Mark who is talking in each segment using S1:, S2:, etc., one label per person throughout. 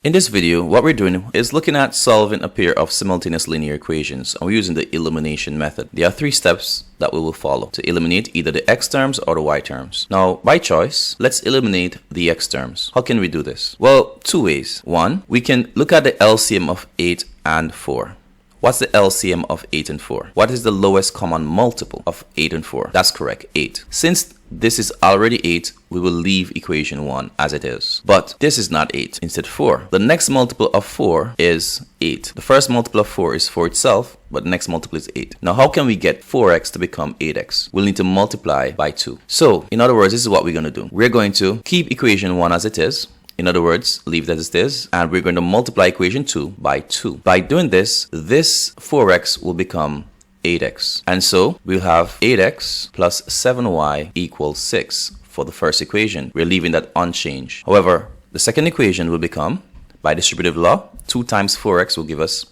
S1: In this video, what we're doing is looking at solving a pair of simultaneous linear equations, and we're using the elimination method. There are three steps that we will follow to eliminate either the x terms or the y terms. Now, by choice, let's eliminate the x terms. How can we do this? Well, two ways. One, we can look at the LCM of 8 and 4. What's the LCM of 8 and 4? What is the lowest common multiple of 8 and 4? That's correct, 8. Since this is already 8, we will leave equation 1 as it is. But this is not 8, instead 4. The next multiple of 4 is 8. The first multiple of 4 is 4 itself, but the next multiple is 8. Now, how can we get 4x to become 8x? We'll need to multiply by 2. So, in other words, this is what we're going to do. We're going to keep equation 1 as it is. In other words, leave that as it is, and we're going to multiply equation 2 by 2. By doing this, this 4x will become 8x. And so we'll have 8x plus 7y equals 6 for the first equation. We're leaving that unchanged. However, the second equation will become, by distributive law, 2 times 4x will give us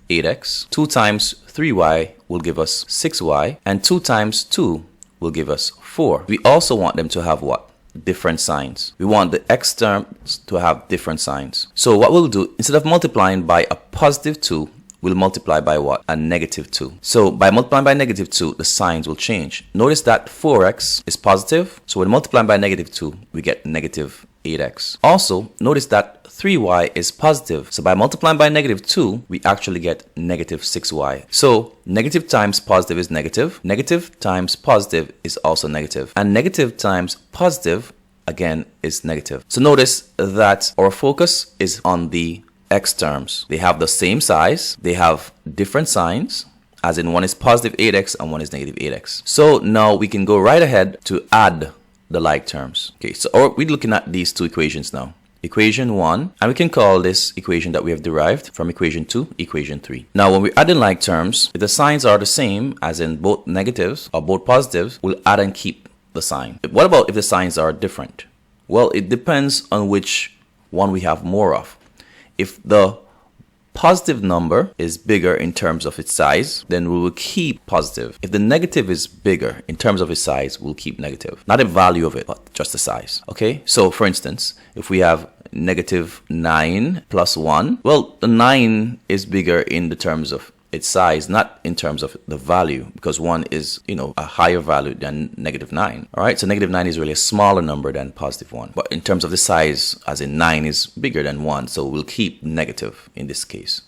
S1: 8x. 2 times 3y will give us 6y. And 2 times 2 will give us 4. We also want them to have what? Different signs. We want the x terms to have different signs. So what we'll do, instead of multiplying by a positive 2, we'll multiply by what? A negative 2. So by multiplying by negative 2, the signs will change. Notice that 4x is positive. So when multiplying by negative 2, we get negative 8x. Also, notice that 3y is positive. So by multiplying by negative 2, we actually get negative 6y. So negative times positive is negative. Negative times positive is also negative. And negative times positive, again, is negative. So notice that our focus is on the x terms. They have the same size. They have different signs, as in one is positive 8x and one is negative 8x. So now we can go right ahead to add the like terms. Okay, so we're looking at these two equations now. Equation 1, and we can call this equation that we have derived from equation 2, equation 3. Now, when we add in like terms, if the signs are the same, as in both negatives or both positives, we'll add and keep the sign. What about if the signs are different? Well, it depends on which one we have more of. If the positive number is bigger in terms of its size, then we will keep positive. If the negative is bigger in terms of its size, we'll keep negative. Not the value of it, but just the size. Okay, so for instance, if we have negative 9 plus 1, well, the 9 is bigger in the terms of its size, not in terms of the value, because 1 is, a higher value than negative 9. All right, so negative 9 is really a smaller number than positive 1. But in terms of the size, as in 9 is bigger than 1, so we'll keep negative in this case.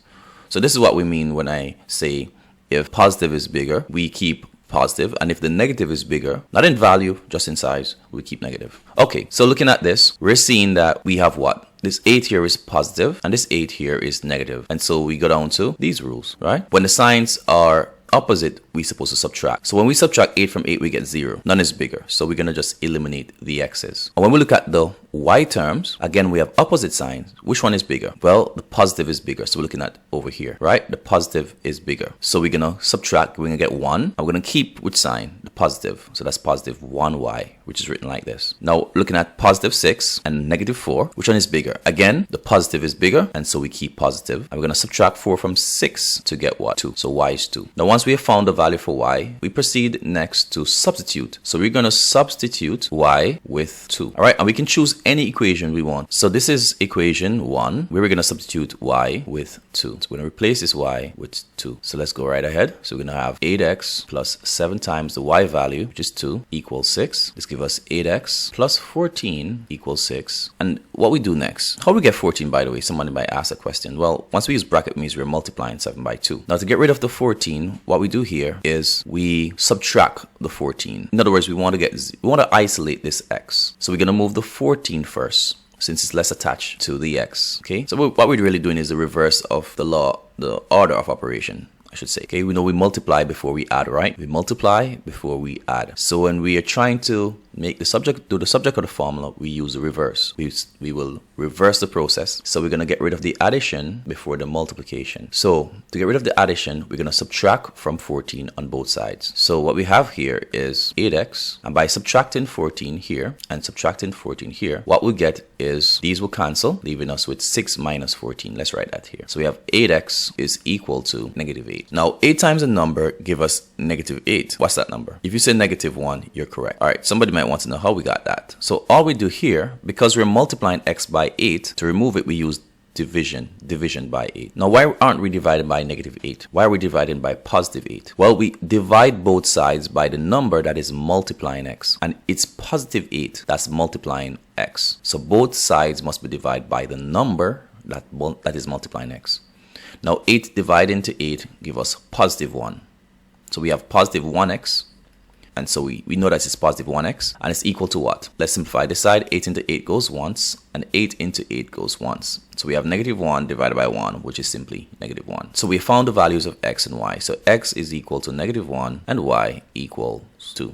S1: So this is what we mean when I say if positive is bigger, we keep positive, and if the negative is bigger, not in value, just in size, we keep negative. Okay, so looking at this, we're seeing that we have what? This 8 here is positive, and this 8 here is negative. And so we go down to these rules, right? When the signs are opposite, we're supposed to subtract. So when we subtract 8 from 8, we get 0. None is bigger. So we're going to just eliminate the x's. And when we look at the y terms, again, we have opposite signs. Which one is bigger? Well, the positive is bigger. So we're looking at over here, right? The positive is bigger. So we're going to subtract. We're going to get 1. And we're going to keep which sign? The positive. So that's positive 1y, which is written like this. Now, looking at positive 6 and negative 4, which one is bigger? Again, the positive is bigger. And so we keep positive. And we're going to subtract 4 from 6 to get what? 2. So y is 2. Now, once we have found the value for y, we proceed next to substitute. So we're going to substitute y with 2. All right, and we can choose any equation we want. So this is equation 1, where we're going to substitute y with 2. So we're going to replace this y with 2. So let's go right ahead. So we're going to have 8x plus 7 times the y value, which is 2, equals 6. This gives us 8x plus 14 equals 6. And what we do next? How do we get 14, by the way? Somebody might ask a question. Well, once we use bracket, it means we're multiplying 7 by 2. Now, to get rid of the 14, what we do here is we subtract the 14. In other words, we want to isolate this x. So we're going to move the 14 first, since it's less attached to the x. Okay, so what we're really doing is the reverse of the law, the order of operation, I should say. Okay, we know we multiply before we add, right? We multiply before we add. So when we are trying to make the subject of the formula, we use the reverse. We will reverse the process. So we're going to get rid of the addition before the multiplication. So to get rid of the addition, we're going to subtract from 14 on both sides. So what we have here is 8x, and by subtracting 14 here and subtracting 14 here, what we get is these will cancel, leaving us with 6 minus 14. Let's write that here. So we have 8x is equal to negative 8. Now 8 times a number give us negative 8. What's that number? If you say negative 1, you're correct. All right, somebody might want to know how we got that. So all we do here, because we're multiplying x by 8, to remove it, we use division by 8. Now, why aren't we dividing by negative 8? Why are we dividing by positive 8? Well, we divide both sides by the number that is multiplying x, and it's positive 8 that's multiplying x. So both sides must be divided by the number that is multiplying x. Now, 8 divided into 8 give us positive 1. So we have positive 1x. And so we know that it's positive 1x, and it's equal to what? Let's simplify this side. 8 into 8 goes once, and 8 into 8 goes once. So we have negative 1 divided by 1, which is simply negative 1. So we found the values of x and y. So x is equal to negative 1, and y equals 2.